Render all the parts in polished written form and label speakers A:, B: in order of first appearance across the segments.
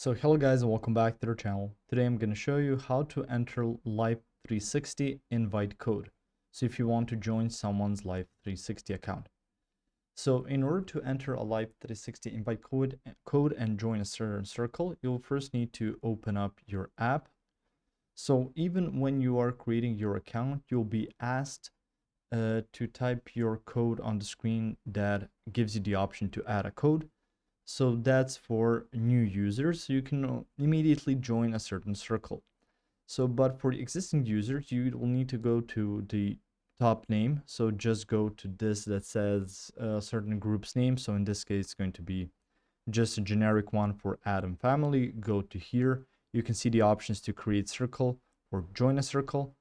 A: So hello guys and welcome back to the channel. Today I'm going to show you how to enter Life360 invite code. So if you want to join someone's Life360 account. So in order to enter a Life360 invite code and join a certain circle, you'll first need to open up your app. So even when you are creating your account, you'll be asked to type your code on the screen that gives you the option to add a code. So that's for new users, so you can immediately join a certain circle. So, but for the existing users, you will need to go to the top name. So just go to this that says a certain group's name. So in this case, it's going to be just a generic one for Adam family. Go to here. You can see the options to create circle or join a circle.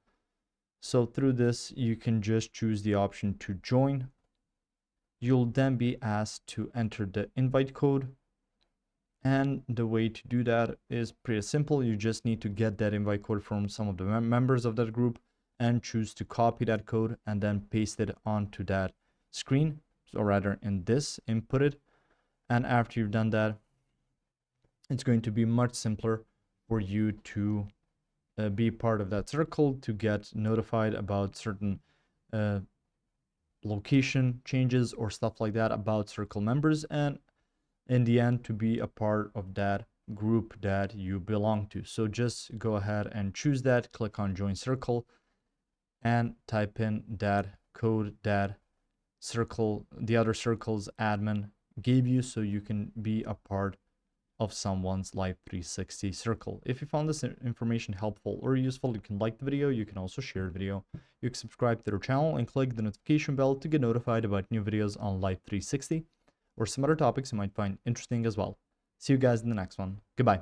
A: So through this, you can just choose the option to join. You'll then be asked to enter the invite code. And the way to do that is pretty simple. You just need to get that invite code from some of the members of that group and choose to copy that code and then paste it onto that screen, or rather in this, input it. And after you've done that, it's going to be much simpler for you to be part of that circle, to get notified about certain location changes or stuff like that about circle members, and in the end to be a part of that group that you belong to. So just go ahead and choose that, click on join circle, and type in that code that circle, the other circle's admin gave you, so you can be a part of someone's Life360 circle. If you found this information helpful or useful, you can like the video. You can also share the video. You can subscribe to their channel and click the notification bell to get notified about new videos on Life360 or some other topics you might find interesting as well. See you guys in the next one. Goodbye.